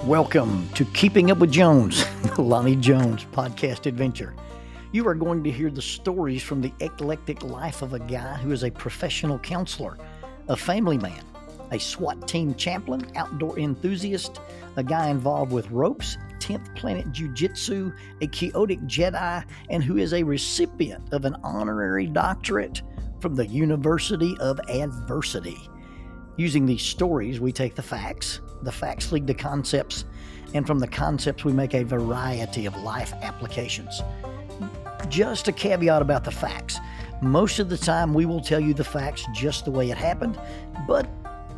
Welcome to Keeping Up with Jones, the Lonnie Jones podcast adventure. You are going to hear the stories from the eclectic life of a guy who is a professional counselor, a family man, a SWAT team chaplain, outdoor enthusiast, a guy involved with ropes, 10th Planet Jiu-Jitsu, a chaotic Jedi, and who is a recipient of an honorary doctorate from the University of Adversity. Using these stories, we take the facts lead to concepts, and from the concepts we make a variety of life applications. Just a caveat about the facts. Most of the time we will tell you the facts just the way it happened, but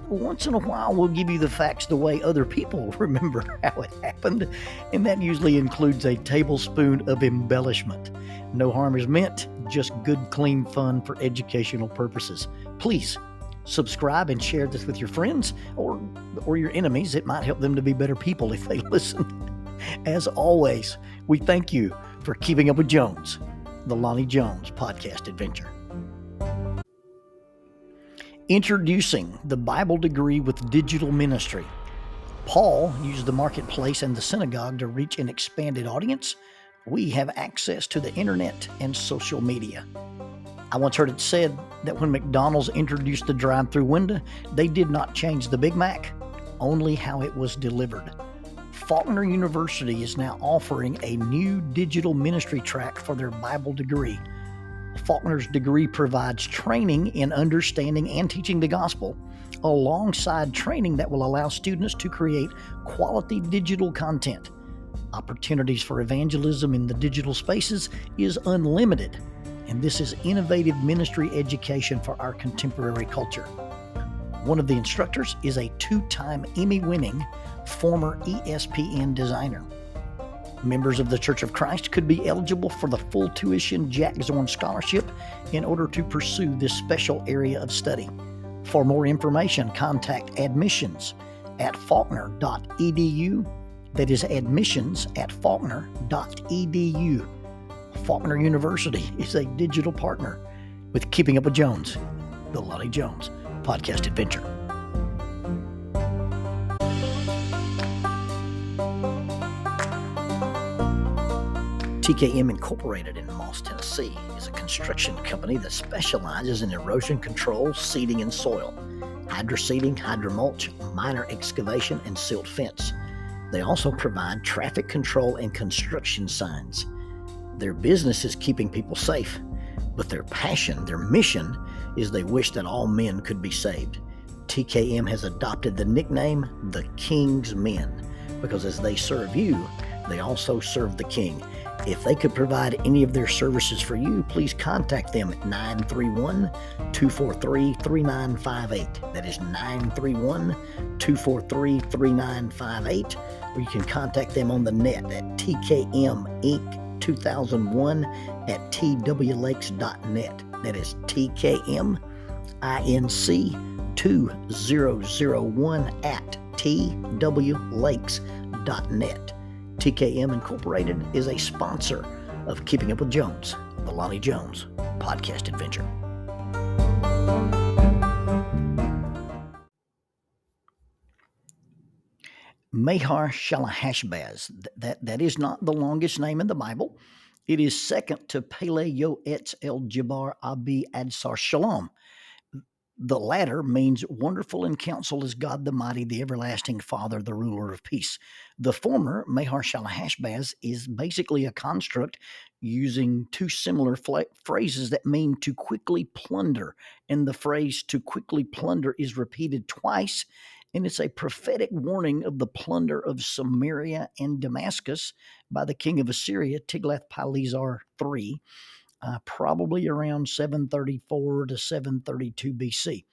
once in a while we'll give you the facts the way other people remember how it happened, and that usually includes a tablespoon of embellishment. No harm is meant, just good, clean fun for educational purposes. Please subscribe and share this with your friends or your enemies. It might help them to be better people if they listen. As always, we thank you for keeping up with Jones, the Lonnie Jones podcast adventure. Introducing the Bible degree with digital ministry. Paul used the marketplace and the synagogue to reach an expanded audience. We have access to the internet and social media. I once heard it said that when McDonald's introduced the drive-through window, they did not change the Big Mac, only how it was delivered. Faulkner University is now offering a new digital ministry track for their Bible degree. Faulkner's degree provides training in understanding and teaching the gospel, alongside training that will allow students to create quality digital content. Opportunities for evangelism in the digital spaces is unlimited, and this is innovative ministry education for our contemporary culture. One of the instructors is a 2-time Emmy-winning former ESPN designer. Members of the Church of Christ could be eligible for the full tuition Jack Zorn Scholarship in order to pursue this special area of study. For more information, contact admissions at faulkner.edu. That is admissions at faulkner.edu. Faulkner University is a digital partner with Keeping Up with Jones, the Lonnie Jones podcast adventure. TKM Incorporated in Moss, Tennessee is a construction company that specializes in erosion control, seeding, and soil, hydroseeding, hydromulch, minor excavation, and silt fence. They also provide traffic control and construction signs. Their business is keeping people safe, but their passion, their mission, is they wish that all men could be saved. TKM has adopted the nickname the King's Men because as they serve you, they also serve the King. If they could provide any of their services for you, please contact them at 931-243-3958. That is 931-243-3958. Or you can contact them on the net at tkminc2001 at twlakes.net. That is tkminc2001 at twlakes.net. TKM Incorporated is a sponsor of Keeping Up with Jones, the Lonnie Jones podcast adventure. Maher-Shalal-Hash-Baz, that is not the longest name in the Bible. It is second to Pele Yoetz El Jabbar Abi Adsar Shalom. The latter means wonderful in counsel is God the Mighty, the everlasting Father, the ruler of peace. The former, Maher-Shalal-Hash-Baz, is basically a construct using two similar phrases that mean to quickly plunder. And the phrase to quickly plunder is repeated twice, and it's a prophetic warning of the plunder of Samaria and Damascus by the king of Assyria, Tiglath-Pileser III. Probably around 734 to 732 BC.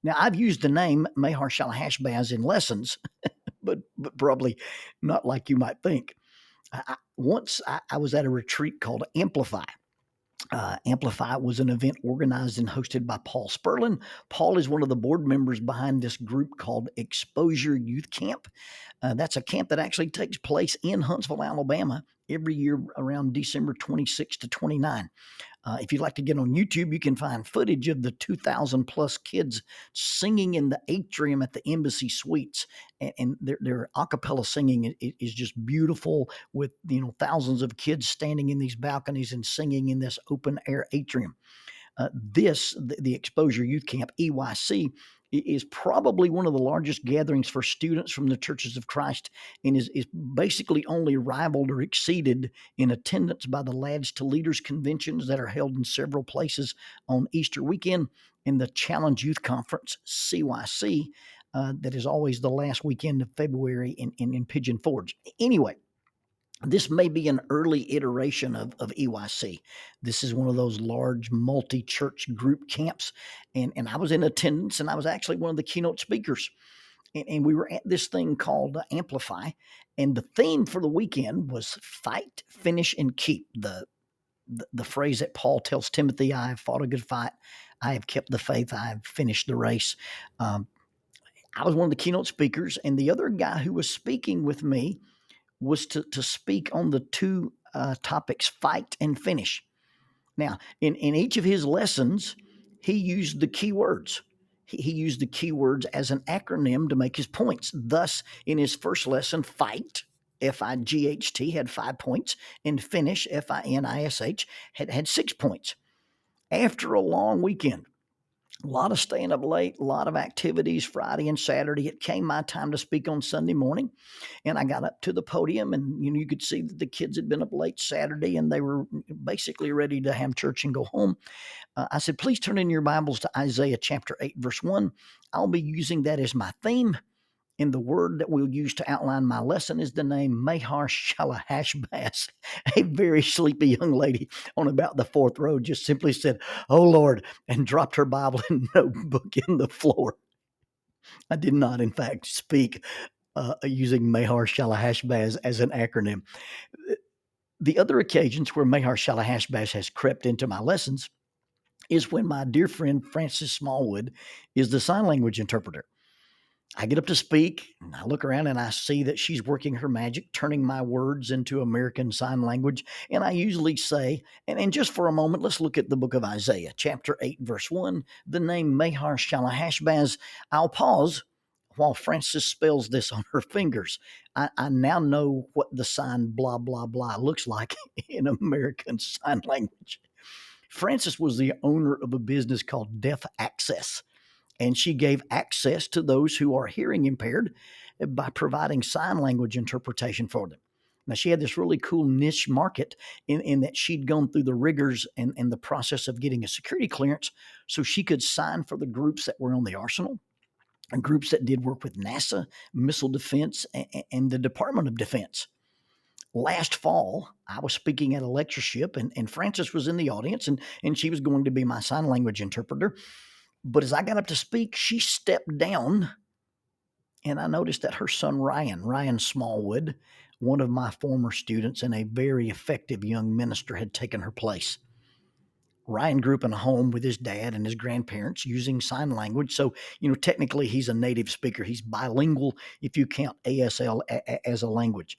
Now, I've used the name Maher-Shalal-Hash-Baz in lessons, but probably not like you might think. Once I was at a retreat called Amplify. Amplify was an event organized and hosted by Paul Sperlin. Paul is one of the board members behind this group called Exposure Youth Camp. That's a camp that actually takes place in Huntsville, Alabama, every year around December 26 to 29. If you'd like to get on YouTube, you can find footage of the 2,000 plus kids singing in the atrium at the Embassy Suites, and their a cappella singing is just beautiful, with thousands of kids standing in these balconies and singing in this open air atrium. The Exposure Youth Camp, EYC, is probably one of the largest gatherings for students from the Churches of Christ, and is basically only rivaled or exceeded in attendance by the Lads to Leaders conventions that are held in several places on Easter weekend, and the Challenge Youth Conference, CYC, that is always the last weekend of February in Pigeon Forge. Anyway, this may be an early iteration of EYC. This is one of those large multi-church group camps, and I was in attendance, and I was actually one of the keynote speakers. And we were at this thing called Amplify, and the theme for the weekend was fight, finish, and keep. The phrase that Paul tells Timothy, I have fought a good fight, I have kept the faith, I have finished the race. I was one of the keynote speakers, and the other guy who was speaking with me was to speak on the two topics, fight and finish. Now, in each of his lessons, he used the keywords. He used the keywords as an acronym to make his points. Thus, in his first lesson, fight, FIGHT, had 5 points, and finish, FINISH, had 6 points. After a long weekend, a lot of staying up late, a lot of activities Friday and Saturday, it came my time to speak on Sunday morning. And I got up to the podium, and you could see that the kids had been up late Saturday, and they were basically ready to have church and go home. I said, please turn in your Bibles to Isaiah chapter 8, verse 1. I'll be using that as my theme. And the word that we'll use to outline my lesson is the name Mahar Shalahashbaz. A very sleepy young lady on about the fourth row just simply said, "Oh Lord," and dropped her Bible and notebook in the floor. I did not, in fact, speak using Mahar Shalahashbaz as an acronym. The other occasions where Mahar Shalahashbaz has crept into my lessons is when my dear friend Frances Smallwood is the sign language interpreter. I get up to speak, and I look around, and I see that she's working her magic, turning my words into American Sign Language. And I usually say, and just for a moment, let's look at the book of Isaiah, chapter 8, verse 1, the name Mahar Shalahashbaz. I'll pause while Frances spells this on her fingers. I now know what the sign blah, blah, blah looks like in American Sign Language. Frances was the owner of a business called Deaf Access, and she gave access to those who are hearing impaired by providing sign language interpretation for them. Now, she had this really cool niche market in that she'd gone through the rigors and the process of getting a security clearance so she could sign for the groups that were on the arsenal and groups that did work with NASA, missile defense, and the Department of Defense. Last fall, I was speaking at a lectureship, and Frances was in the audience, and she was going to be my sign language interpreter. But as I got up to speak, she stepped down, and I noticed that her son, Ryan Smallwood, one of my former students and a very effective young minister, had taken her place. Ryan grew up in a home with his dad and his grandparents using sign language. So, technically he's a native speaker. He's bilingual if you count ASL as a language.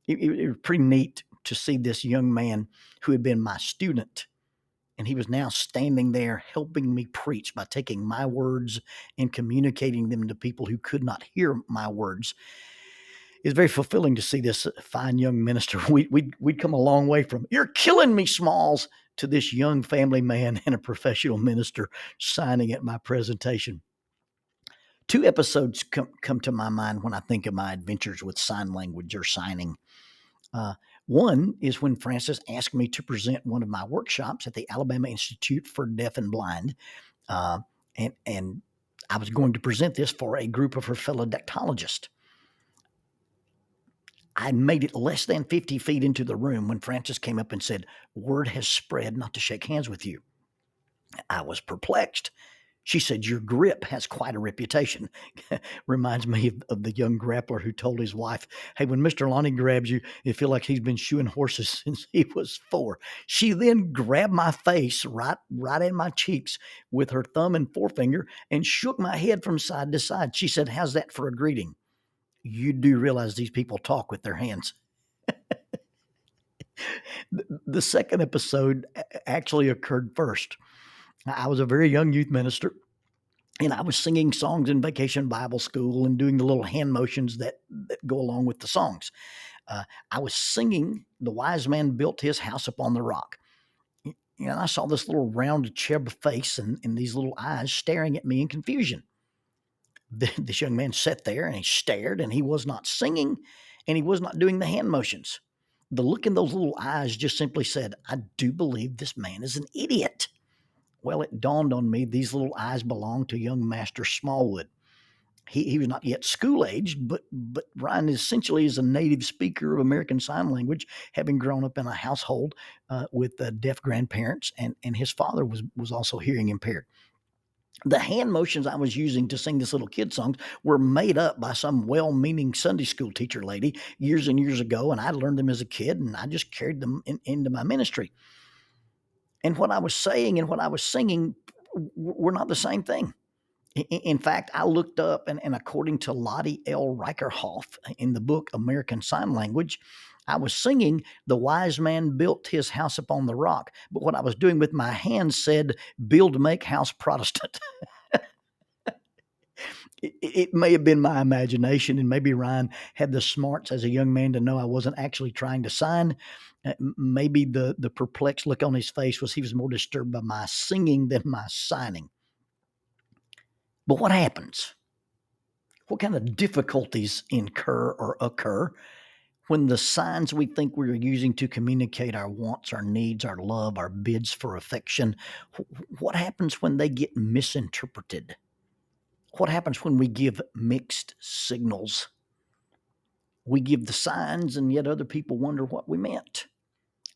It was pretty neat to see this young man who had been my student, and he was now standing there helping me preach by taking my words and communicating them to people who could not hear my words. It's very fulfilling to see this fine young minister. We'd come a long way from "You're killing me, Smalls" to this young family man and a professional minister signing at my presentation. 2 episodes come to my mind when I think of my adventures with sign language or signing. One is when Frances asked me to present one of my workshops at the Alabama Institute for Deaf and Blind. And I was going to present this for a group of her fellow dactologists. I made it less than 50 feet into the room when Frances came up and said, "Word has spread not to shake hands with you." I was perplexed. She said, "Your grip has quite a reputation." Reminds me of the young grappler who told his wife, "Hey, when Mr. Lonnie grabs you, you feel like he's been shoeing horses since he was 4. She then grabbed my face right in my cheeks with her thumb and forefinger and shook my head from side to side. She said, "How's that for a greeting?" you do realize these people talk with their hands. The second episode actually occurred first. I was a very young youth minister, and I was singing songs in Vacation Bible School and doing the little hand motions that go along with the songs. I was singing "The Wise Man Built His House Upon the Rock." And I saw this little round chub face and these little eyes staring at me in confusion. This young man sat there and he stared, and he was not singing, and he was not doing the hand motions. The look in those little eyes just simply said, I do believe this man is an idiot. Well, it dawned on me these little eyes belonged to young Master Smallwood. He was not yet school-aged, but Ryan essentially is a native speaker of American Sign Language, having grown up in a household with deaf grandparents, and his father was also hearing impaired. The hand motions I was using to sing this little kid songs were made up by some well-meaning Sunday school teacher lady years and years ago, and I learned them as a kid, and I just carried them into my ministry. And what I was saying and what I was singing were not the same thing. In fact, I looked up, and according to Lottie L. Reicherhoff in the book American Sign Language, I was singing "The Wise Man Built His House Upon the Rock," but what I was doing with my hands said "Build, Make, House, Protestant." It may have been my imagination, and maybe Ryan had the smarts as a young man to know I wasn't actually trying to sign. Maybe the perplexed look on his face was he was more disturbed by my singing than my signing. But what happens? What kind of difficulties incur or occur when the signs we think we're using to communicate our wants, our needs, our love, our bids for affection, what happens when they get misinterpreted? What happens when we give mixed signals? We give the signs, and yet other people wonder what we meant.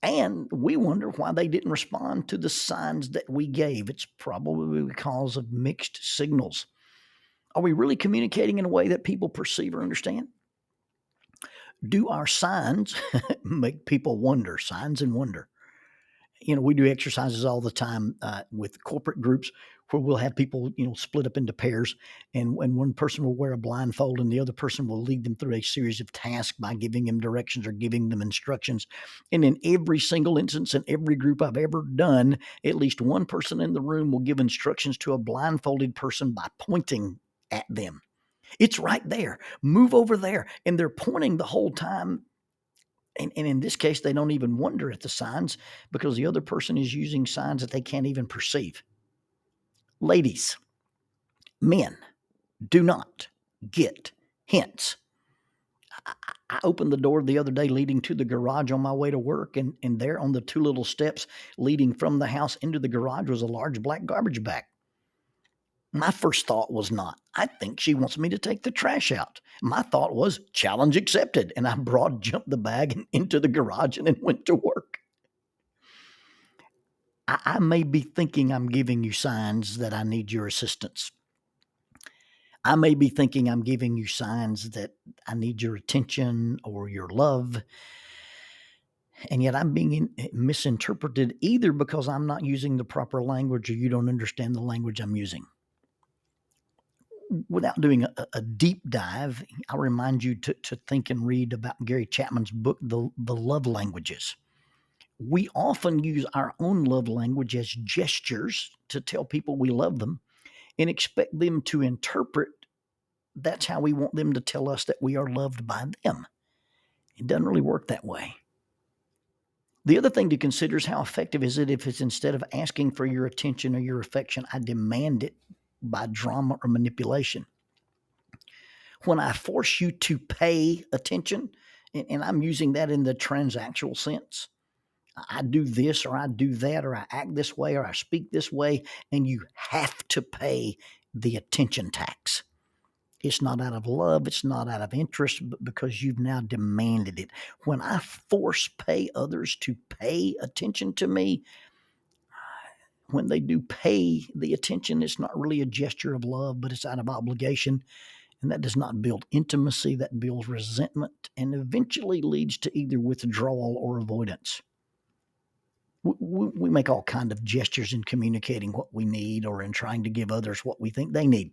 And we wonder why they didn't respond to the signs that we gave. It's probably because of mixed signals. Are we really communicating in a way that people perceive or understand? Do our signs make people wonder? Signs and wonder. We do exercises all the time with corporate groups where we'll have people, split up into pairs, and one person will wear a blindfold and the other person will lead them through a series of tasks by giving them directions or giving them instructions. And in every single instance, in every group I've ever done, at least one person in the room will give instructions to a blindfolded person by pointing at them. It's right there. Move over there. And they're pointing the whole time. And in this case, they don't even wonder at the signs because the other person is using signs that they can't even perceive. Ladies, men, do not get hints. I opened the door the other day leading to the garage on my way to work, and there on the two little steps leading from the house into the garage was a large black garbage bag. My first thought was not, I think she wants me to take the trash out. My thought was, challenge accepted. And I broad jumped the bag into the garage and then went to work. I may be thinking I'm giving you signs that I need your assistance. I may be thinking I'm giving you signs that I need your attention or your love. And yet I'm being misinterpreted either because I'm not using the proper language or you don't understand the language I'm using. Without doing a deep dive, I'll remind you to think and read about Gary Chapman's book, The Love Languages. We often use our own love language as gestures to tell people we love them and expect them to interpret that's how we want them to tell us that we are loved by them. It doesn't really work that way. The other thing to consider is how effective is it if it's instead of asking for your attention or your affection, I demand it by drama or manipulation. When I force you to pay attention, and I'm using that in the transactional sense, I do this or I do that or I act this way or I speak this way, and you have to pay the attention tax. It's not out of love, it's not out of interest, but because you've now demanded it. When I force pay others to pay attention to me, when they do pay the attention, it's not really a gesture of love, but it's out of obligation. And that does not build intimacy, that builds resentment and eventually leads to either withdrawal or avoidance. We make all kinds of gestures in communicating what we need or in trying to give others what we think they need.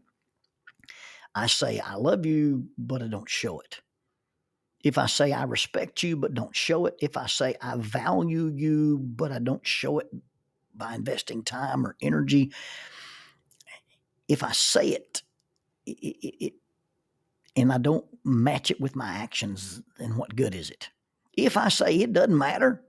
I say I love you, but I don't show it. If I say I respect you, but don't show it. If I say I value you, but I don't show it by investing time or energy. If I say it, and I don't match it with my actions, then what good is it? If I say it doesn't matter,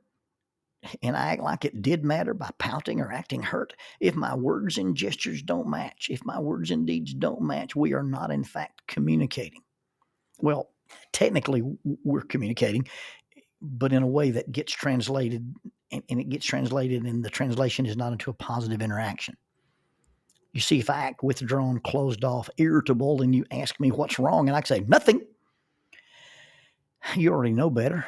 and I act like it did matter by pouting or acting hurt, if my words and gestures don't match, if my words and deeds don't match, we are not in fact communicating. Well, technically we're communicating, but in a way that gets translated, and it gets translated, and the translation is not into a positive interaction. You see, if I act withdrawn, closed off, irritable, and you ask me what's wrong, and I say nothing, you already know better.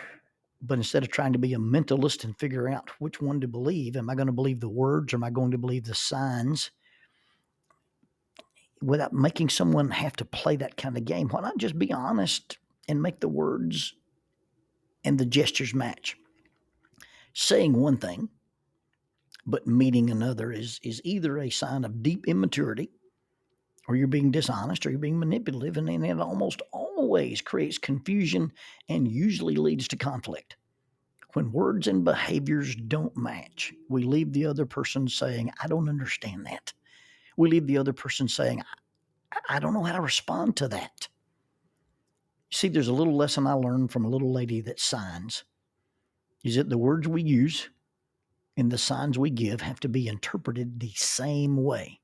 But instead of trying to be a mentalist and figure out which one to believe, am I going to believe the words or am I going to believe the signs? Without making someone have to play that kind of game, why not just be honest and make the words and the gestures match? Saying one thing but meaning another is either a sign of deep immaturity, or you're being dishonest, or you're being manipulative, and it almost always creates confusion and usually leads to conflict. When words and behaviors don't match, we leave the other person saying, I don't understand that. We leave the other person saying, I don't know how to respond to that. See, there's a little lesson I learned from a little lady that signs, is that the words we use and the signs we give have to be interpreted the same way.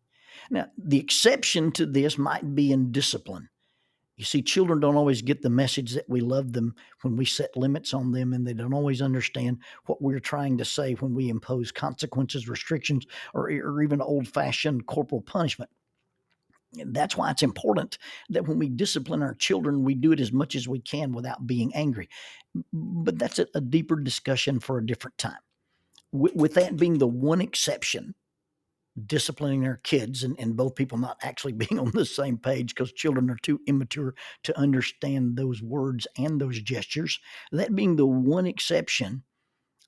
Now, the exception to this might be in discipline. You see, children don't always get the message that we love them when we set limits on them, and they don't always understand what we're trying to say when we impose consequences, restrictions, or even old-fashioned corporal punishment. And that's why it's important that when we discipline our children, we do it as much as we can without being angry. But that's a deeper discussion for a different time. With that being the one exception, disciplining our kids and both people not actually being on the same page because children are too immature to understand those words and those gestures. That being the one exception,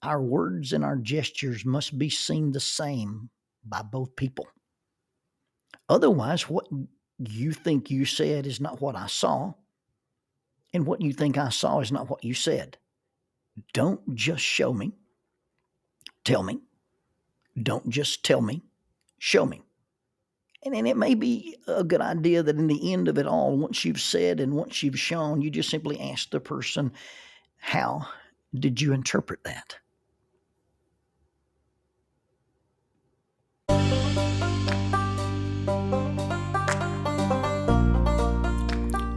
our words and our gestures must be seen the same by both people. Otherwise, what you think you said is not what I saw, and what you think I saw is not what you said. Don't just show me, tell me. Don't just tell me, show me. And it may be a good idea that in the end of it all, once you've said and once you've shown, you just simply ask the person, how did you interpret that?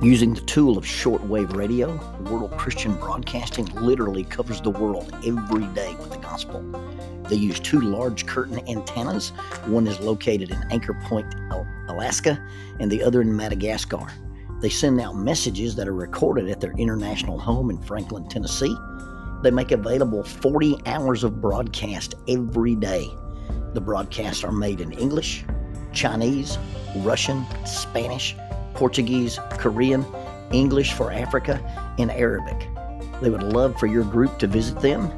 Using the tool of shortwave radio, World Christian Broadcasting literally covers the world every day with the gospel. They use two large curtain antennas. One is located in Anchor Point, Alaska, and the other in Madagascar. They send out messages that are recorded at their international home in Franklin, Tennessee. They make available 40 hours of broadcast every day. The broadcasts are made in English, Chinese, Russian, Spanish, Portuguese, Korean, English for Africa, and Arabic. They would love for your group to visit them.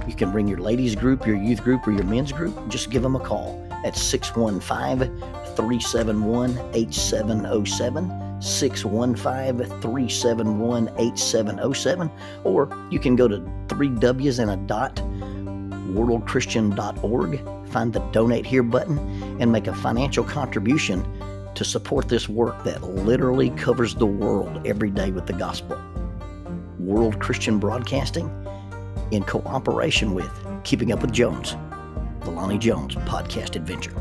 You can bring your ladies group, your youth group, or your men's group. Just give them a call at 615-371-8707, 615-371-8707, or you can go to 3Ws and a dot, worldchristian.org, find the Donate Here button, and make a financial contribution to support this work that literally covers the world every day with the gospel. World Christian Broadcasting, in cooperation with Keeping Up with Jones, the Lonnie Jones podcast adventure.